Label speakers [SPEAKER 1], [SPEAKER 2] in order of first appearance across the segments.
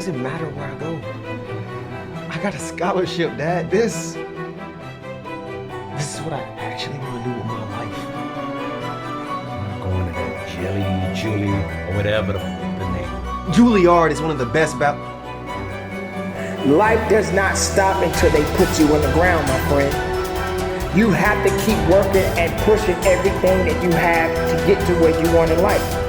[SPEAKER 1] doesn't matter where I go. I got a scholarship, Dad. This is what I actually want to do with my life.
[SPEAKER 2] I'm going to that Julie, or whatever the name.
[SPEAKER 1] Juilliard is one of the best
[SPEAKER 3] Life does not stop until they put you on the ground, my friend. You have to keep working and pushing everything that you have to get to where you want in life.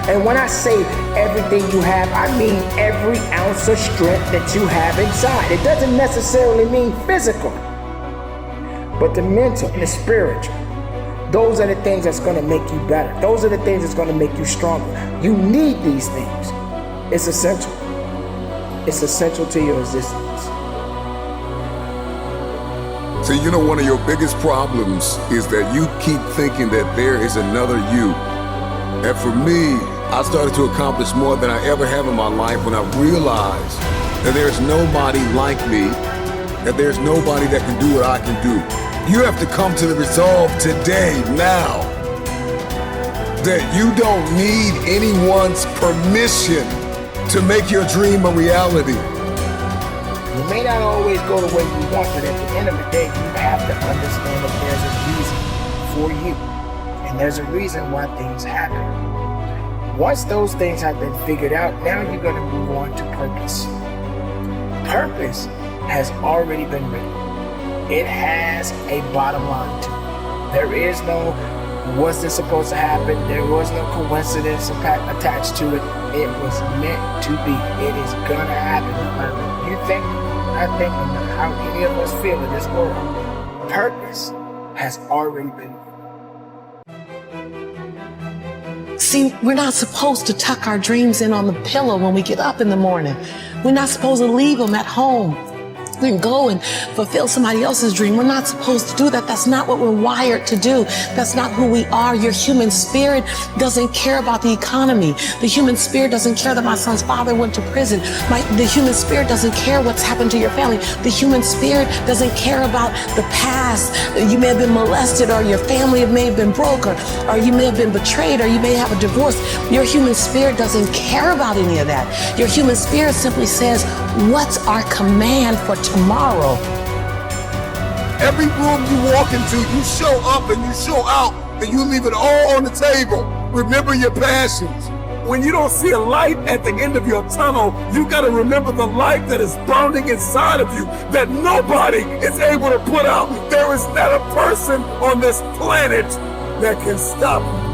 [SPEAKER 3] And when I say everything you have, I mean every ounce of strength that you have inside. It doesn't necessarily mean physical, but the mental and the spiritual. Those are the things that's going to make you better. Those are the things that's going to make you stronger. You need these things. It's essential. It's essential to your existence.
[SPEAKER 4] So you know, one of your biggest problems is that you keep thinking that there is another you. And for me, I started to accomplish more than I ever have in my life when I realized that there's nobody like me, that there's nobody that can do what I can do. You have to come to the resolve today, now, that you don't need anyone's permission to make your dream a reality.
[SPEAKER 3] You may not always go the way you want, but at the end of the day, you have to understand that there's a reason for you. And there's a reason why things happen. Once those things have been figured out, now you're going to move on to purpose. Purpose has already been written. It has a bottom line to it. There is no, was this supposed to happen? There was no coincidence attached to it. It was meant to be. It is gonna happen. No matter what you think, I think, no matter how any of us feel in this world, purpose has already been written.
[SPEAKER 5] See, we're not supposed to tuck our dreams in on the pillow when we get up in the morning. We're not supposed to leave them at home and go and fulfill somebody else's dream. We're not supposed to do that. That's not what we're wired to do. That's not who we are. Your human spirit doesn't care about the economy. The human spirit doesn't care that my son's father went to prison. The human spirit doesn't care what's happened to your family. The human spirit doesn't care about the past. You may have been molested, or your family may have been broke, or you may have been betrayed, or you may have a divorce. Your human spirit doesn't care about any of that. Your human spirit simply says, what's our command for tomorrow?
[SPEAKER 4] Every room you walk into, you show up and you show out, and you leave it all on the table. Remember your passions. When you don't see a light at the end of your tunnel, you gotta remember the light that is burning inside of you, that nobody is able to put out. There is not a person on this planet that can stop you.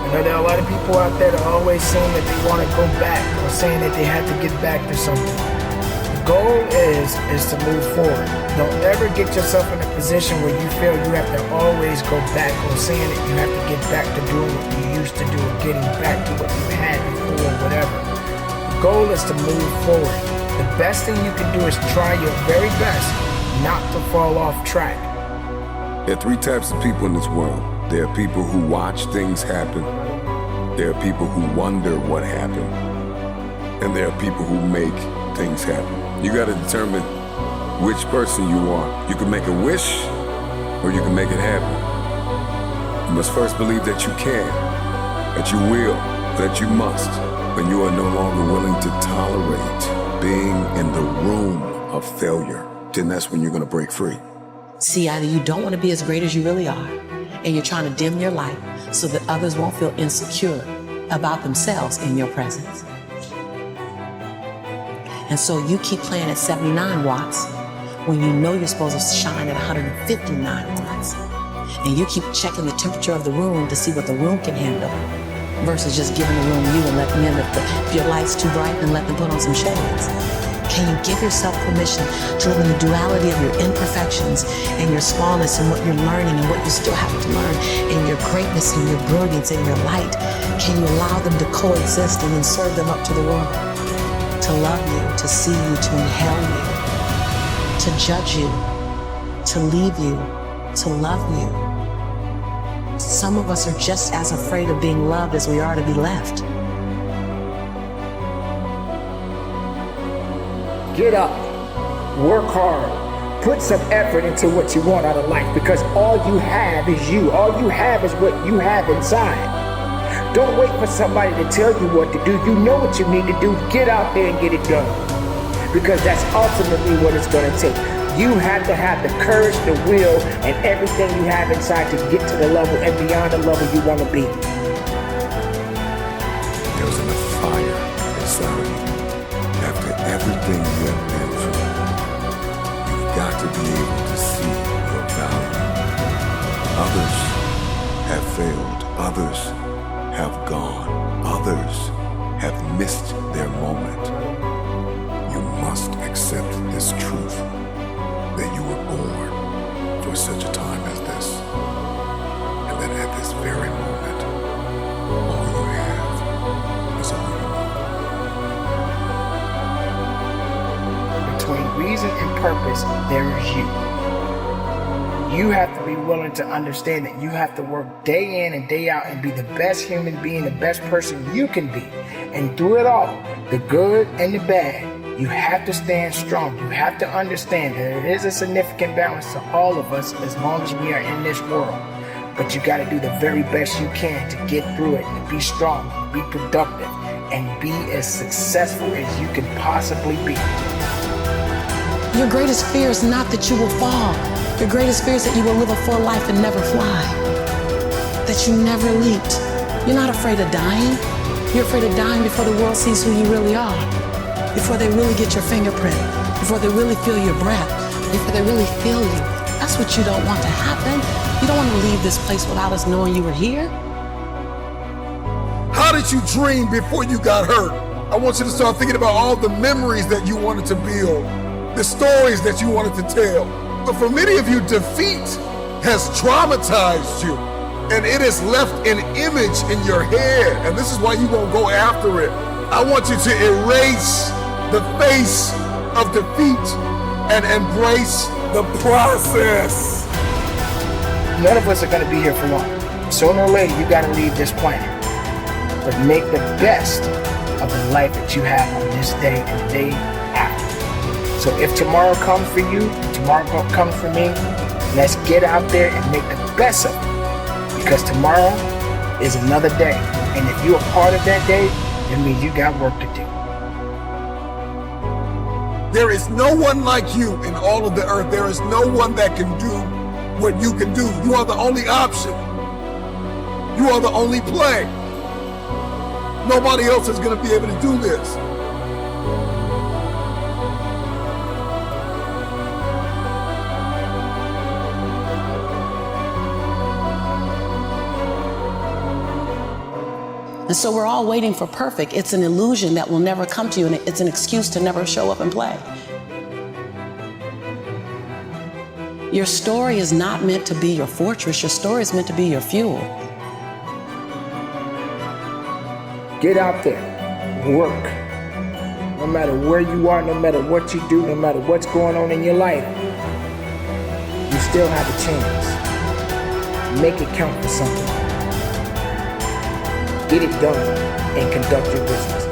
[SPEAKER 3] I know there are a lot of people out there that are always saying that they want to go back, or saying that they have to get back to something. The goal is to move forward. Don't ever get yourself in a position where you feel you have to always go back, or saying that you have to get back to doing what you used to do, or getting back to what you had before, or whatever. The goal is to move forward. The best thing you can do is try your very best not to fall off track.
[SPEAKER 4] There are three types of people in this world. There are people who watch things happen. There are people who wonder what happened. And there are people who make things happen. You gotta determine which person you are. You can make a wish, or you can make it happen. You must first believe that you can, that you will, that you must, when you are no longer willing to tolerate being in the room of failure. Then that's when you're gonna break free.
[SPEAKER 5] See, either you don't want to be as great as you really are, and you're trying to dim your light so that others won't feel insecure about themselves in your presence. And so you keep playing at 79 watts when you know you're supposed to shine at 159 watts. And you keep checking the temperature of the room to see what the room can handle, versus just giving the room you and letting them, if your light's too bright, then let them put on some shades. Can you give yourself permission to live in the duality of your imperfections and your smallness and what you're learning and what you still have to learn, and your greatness and your brilliance and your light? Can you allow them to coexist and then serve them up to the world? To love you, to see you, to inhale you, to judge you, to leave you, to love you. Some of us are just as afraid of being loved as we are to be left.
[SPEAKER 3] Get up, work hard, put some effort into what you want out of life, because all you have is you. All you have is what you have inside. Don't wait for somebody to tell you what to do. You know what you need to do. Get out there and get it done, because that's ultimately what it's going to take. You have to have the courage, the will, and everything you have inside to get to the level and beyond the level you want to be.
[SPEAKER 4] There's enough fire inside of you. After everything you have been through, you've got to be able to see your value. Others have failed. Others have gone. Others have missed their moment. You must accept this truth, that you were born for such a time as this, and that at this very moment, all you have is all you know.
[SPEAKER 3] Between reason and purpose, there is you. You have to be willing to understand that you have to work day in and day out and be the best human being, the best person you can be. And through it all, the good and the bad, you have to stand strong. You have to understand that there is a significant balance to all of us as long as we are in this world. But you got to do the very best you can to get through it, to be strong, to be productive, and be as successful as you can possibly be.
[SPEAKER 5] Your greatest fear is not that you will fall. Your greatest fear is that you will live a full life and never fly. That you never leaped. You're not afraid of dying. You're afraid of dying before the world sees who you really are. Before they really get your fingerprint. Before they really feel your breath. Before they really feel you. That's what you don't want to happen. You don't want to leave this place without us knowing you were here.
[SPEAKER 6] How did you dream before you got hurt? I want you to start thinking about all the memories that you wanted to build, the stories that you wanted to tell. But for many of you, defeat has traumatized you, and it has left an image in your head, and this is why you won't go after it. I want you to erase the face of defeat and embrace the process.
[SPEAKER 3] None of us are going to be here for long. Sooner or later, you got to leave this planet. But make the best of the life that you have on this day and the day after. So if tomorrow comes for you, tomorrow comes for me, let's get out there and make the best of it. Because tomorrow is another day. And if you're a part of that day, it means you got work to do.
[SPEAKER 6] There is no one like you in all of the earth. There is no one that can do what you can do. You are the only option. You are the only play. Nobody else is going to be able to do this.
[SPEAKER 5] And so we're all waiting for perfect. It's an illusion that will never come to you, and it's an excuse to never show up and play. Your story is not meant to be your fortress. Your story is meant to be your fuel.
[SPEAKER 3] Get out there, work. No matter where you are, no matter what you do, no matter what's going on in your life, you still have a chance. Make it count for something. Get it done and conduct your business.